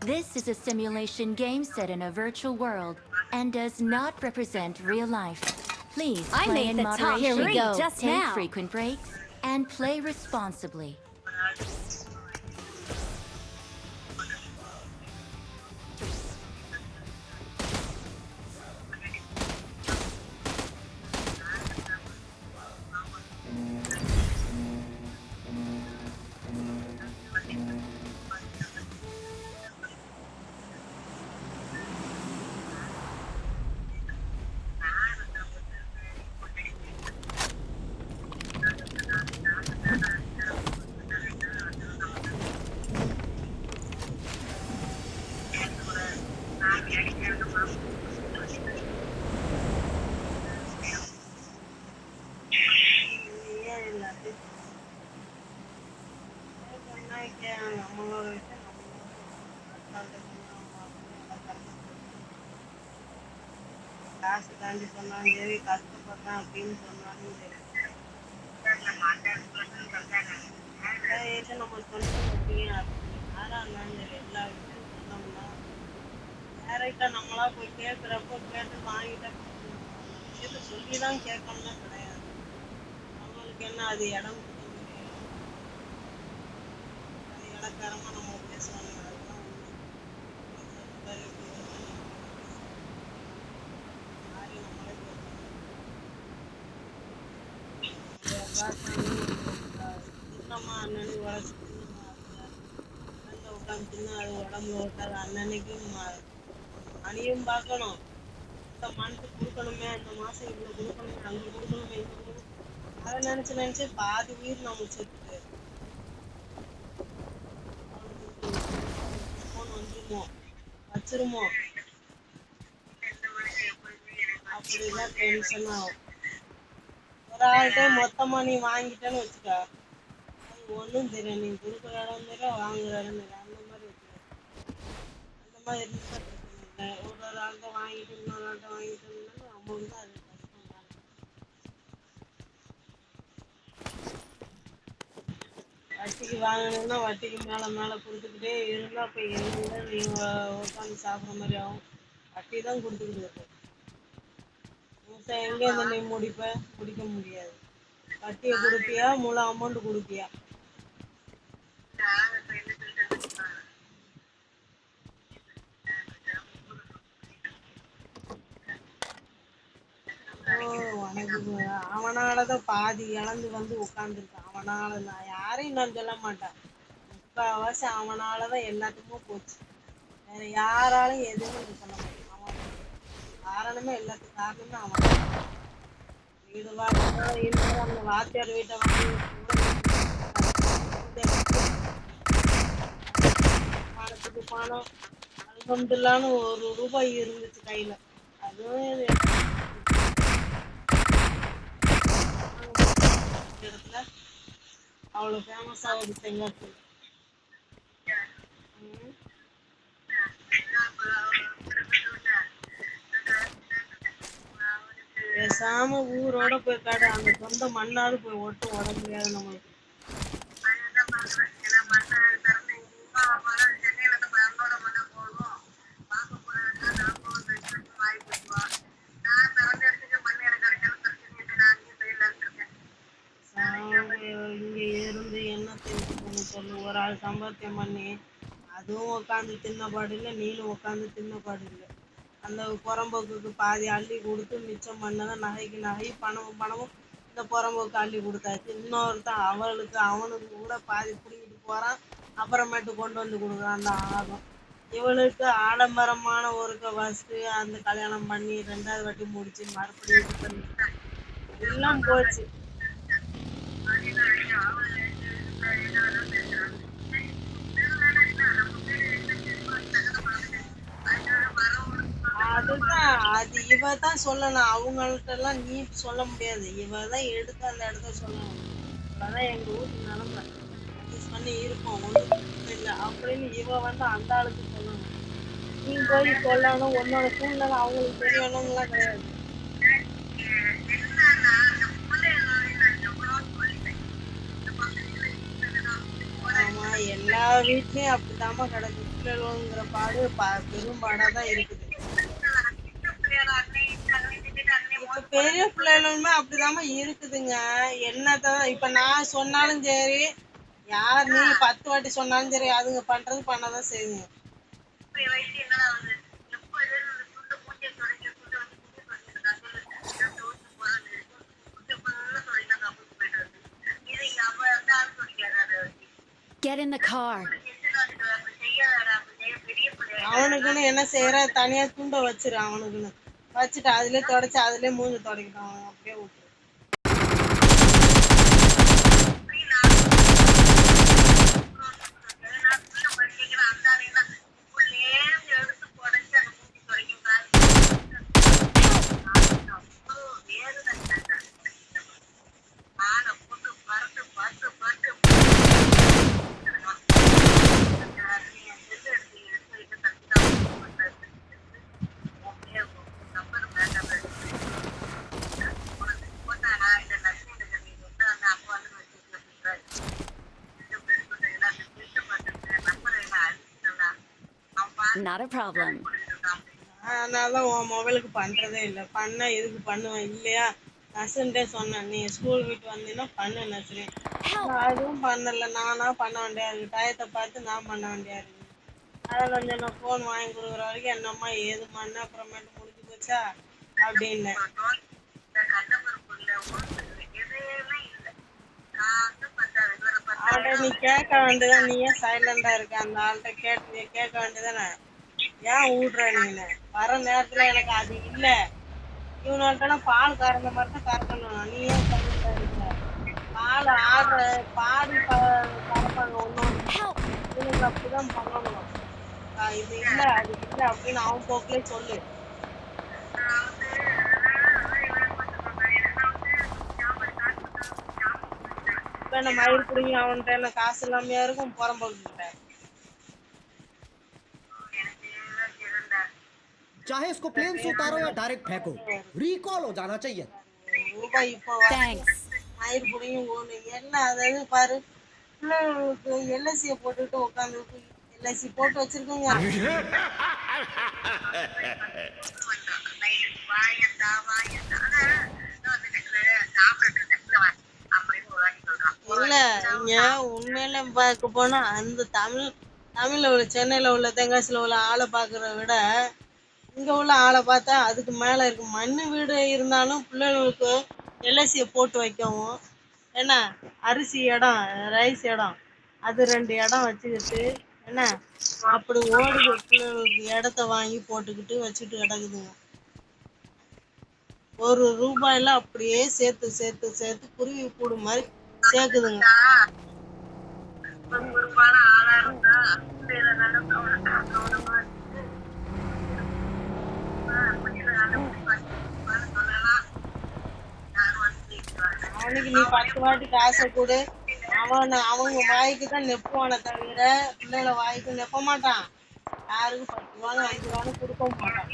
This is a simulation game set in a virtual world and does not represent real life. Please I play made in the top moderation. Here we go. Just Take now. frequent breaks and play responsibly. காசு தாண்டி சொன்னாலும் சரி, கஷ்டப்படுறேன் அப்படின்னு சொன்னாலும் சரி, நம்ம சொன்னோம் அப்படிங்க. யாரா இருந்தாலும் சரி, எல்லா விஷயம் சொன்னோம்னா டேரக்டா நம்மளா போய் கேட்குறப்போ கேட்டு வாங்கிட்டா விஷயத்த சொல்லிதான் கேட்கணும்னா கிடையாது. நம்மளுக்கு என்ன அது இடம் அது இலக்காரமா நம்ம பேசுவாங்க. அதெல்லாம் சின்னம்மா அண்ணனு உடச்சு உட்காந்துச்சுன்னா அது உடம்புல ஓட்டாது. அன்னன்னைக்கும் மணியும் பார்க்கணும், இந்த மந்த்து கொடுக்கணுமே, இந்த மாசம் இவ்வளவு கொடுக்கணுமே, அங்க கொடுக்கணுமே, இங்க கொடுக்கணும், அதை நினைச்சு நினைச்சு பாதி உயிர் நம்ம செத்துட்டு போன் வந்துருமோ வச்சிருமோ அப்படிதான் டென்ஷன் ஆகும். ஒரு ஆள்கிட்ட மொத்தமா நீ வாங்கிட்டேன்னு வச்சுக்க, அது ஒண்ணும் தெரியும், நீ கொடுக்குற இடம் தெரியும், வாங்குற இடம் தெரியும், அந்த மாதிரி வச்சுக்க. அந்த மாதிரி இருந்துச்சா பிரச்சனை இல்லை. ஒரு ஆள்கிட்ட வாங்கிட்டு இன்னொரு ஆள்கிட்ட வாங்கிட்டு நம்மளுக்கு தான் அது கஷ்டம் தான். வட்டிக்கு வாங்கணும்னா வட்டிக்கு மேல மேல கொடுத்துக்கிட்டே இருந்தா இப்ப என்ன நீங்க உட்காந்து சாப்பிட்ற மாதிரி ஆகும். வட்டி தான் கொடுத்துக்கிட்டு இருக்கு. எங்க இருந்து நீ முடிக்க முடியாது. வட்டியை கொடுப்பியா, முழு அமௌண்ட் கொடுப்பியா? உனக்கு அவனாலதான் பாதி இழந்து வந்து உட்கார்ந்துருக்கான். அவனால நான் யாரையும் நான் சொல்ல மாட்டேன், முக்கால்வாசி அவனாலதான் எல்லாத்துக்குமே போச்சு. வேற யாராலும் எதுவுமே இது பண்ண மாட்டான். அவன் காரணமே எல்லாத்துக்கும் காரணமே அவன். வீடு வாங்க அந்த வாத்தியார் வீட்டை வாங்கி பணத்துக்கு பணம் அல்ஹம்துலில்லாஹ்னு ஒரு ரூபாய் இருந்துச்சு கையில. அதுவும் இடத்துல அவ்வளவு ஃபேமஸ் ஆகுது செங்கற்பூர். பேசாம ஊரோட போய் காடு, அந்த சொந்த மண்ணாவது போய் ஒட்டும் உட முடியாது நம்மளுக்கு. இங்க இருந்து என்ன தெரிஞ்சு சொல்லு, ஒரு ஆள் சம்பாத்தியம் பண்ணி அதுவும் உட்காந்து தின்ன பாடு இல்லை, நீனும் உட்காந்து தின்ன பாடு இல்லை. அந்த புறம்போக்குக்கு பாதி அள்ளி கொடுத்து மிச்சம் பண்ணதான் நகைக்கு நகை, பணமும் பணமும் இந்த புறம்போக்கு அள்ளி கொடுத்தாச்சு. இன்னொருத்தன் அவனுக்கு கூட பாதி பிடிங்கிட்டு போறான், அப்புறமேட்டு கொண்டு வந்து கொடுக்குறான் அந்த ஆகம். இவளுக்கு ஆடம்பரமான ஒரு ஃபஸ்ட்டு அந்த கல்யாணம் பண்ணி 2வது வாட்டி முடிச்சு மறுபடியும் இது பண்ணி எல்லாம் போச்சு. அதுதான் அது இவ தான் சொல்லணும். அவங்கள்ட்ட எல்லாம் நீ சொல்ல முடியாது. இவ தான் எடுத்து அந்த இடத்த சொல்லணும். இவதான் எங்க வீட்டு நிலைமை, அட்ஜஸ்ட் பண்ணி இருப்போம், ஒன்றும் இல்லை அப்படின்னு இவ வந்து அந்த ஆளுக்கு சொல்லணும். நீ போய் சொல்லணும், உன்னோட சூழ்நிலை அவங்களுக்கு தெரியணும்லாம் கிடையாது. ஆமா, எல்லா வீட்லயும் அப்படித்தாம்மா கிடக்கு. பிள்ளைங்கிற பாடு பெரும்பாடா தான் இருக்குது. இப்ப பெரிய பிள்ளைகளுமே அப்படிதாம்மா இருக்குதுங்க. என்னதான் இப்ப நான் சொன்னாலும் சரி, யார் நீ 10 வாட்டி சொன்னாலும் சரி, அதுங்க பண்றது பண்ணதான் செய்யுங்க. Get in the car. அவனுக்குன்னு என்ன செய்யற, தனியா துண்டை வச்சிரு, அவனுக்குன்னு வச்சுட்டு அதுலயே தொடச்சு அதுலயே மூஞ்சி துடைக்கட்டும், அவன் அப்படியே விட்டுரு. Not a problem. அதனாலதான் உன் மொபைலுக்கு பண்றதே இல்லை. பண்ண இதுக்கு பண்ணுவேன் இல்லையா? நசுன்ட்டே சொன்னேன், நீ ஸ்கூல் விட்டு வந்தீங்கன்னா பண்ணு நசுறேன். அதுவும் பண்ணல, நானா பண்ண வேண்டியா இருக்கு. டயத்தை பார்த்து நான் பண்ண வேண்டியா இருக்கு. அதில் கொஞ்சம் நான் ஃபோன் வாங்கி கொடுக்குற வரைக்கும் என்னம்மா ஏதுமான்னு அப்புறமேட்டு முடிஞ்சு போச்சா அப்படின்னு. அவன்கிட்ட நீ கேட்க வேண்டியதான், நீ ஏன் சைலண்டா இருக்க? அந்த ஆள்கிட்ட கேட்க வேண்டியதானே, ஏன் விடுற நீனு? வர நேரத்துல எனக்கு அது இல்ல, இவனால்ட்டெல்லாம் பால் கறந்த மாதிரி தான் கறக்கணும், நீ ஏன் சைலண்டா இருக்க? பால் ஆடுற பாடி கறப்பாங்க ஒன்னொன்னு, இவனுக்கு அப்படிதான் பண்ணணும். இது இல்ல அது இல்ல அப்படின்னு அவன் போக்குலயே சொல்லு. இப்ப என்ன மயிர் பிடிங்கி அவன்கிட்ட என்ன காசு இல்லாமையா இருக்கும் புறம்போக்கிட்ட? चाहे इसको प्लेन से उतारो या डायरेक्ट फेंको, रिकॉल हो जाना चाहिए। ரூபாய் இப்போ Thanks. மயிர் பிடிங்கி ஒண்ணு என்ன அதாவது பாரு, பிள்ளைங்களுக்கு எல்ஐசியை போட்டுட்டு உட்காந்து எல்ஐசி போட்டு வச்சிருக்கோங்க. இல்ல இங்க உண்மையில பார்க்க போனா அந்த தமிழ்ல உள்ள சென்னையில உள்ள தென்காசியில உள்ள ஆளை பாக்குறத விட இங்க உள்ள ஆளை பார்த்தா அதுக்கு மேல இருக்கு. மண்ணு வீடு இருந்தாலும் பிள்ளைகளுக்கு எல்ஐசியை போட்டு வைக்கவும், என்ன அரிசி இடம், ரைஸ் இடம், அது 2 இடம் வச்சுக்கிட்டு என்ன அப்படி ஓடுது. பிள்ளைகளுக்கு இடத்த வாங்கி போட்டுக்கிட்டு வச்சுட்டு கிடக்குதுங்க. ஒரு ரூபாயில அப்படியே சேர்த்து சேர்த்து சேர்த்து குருவி கூடு மாதிரி சேர்க்குதுங்க. அவனுக்கு நீ 10 வாட்டி காசை கொடு, அவங்க வாய்க்கு தான் நெப்புவான தவிர பிள்ளைகளை வாய்க்கு நெப்ப மாட்டான். யாருக்கும் 10 ரூபான்னு 5 ரூபான்னு கொடுக்க மாட்டான்.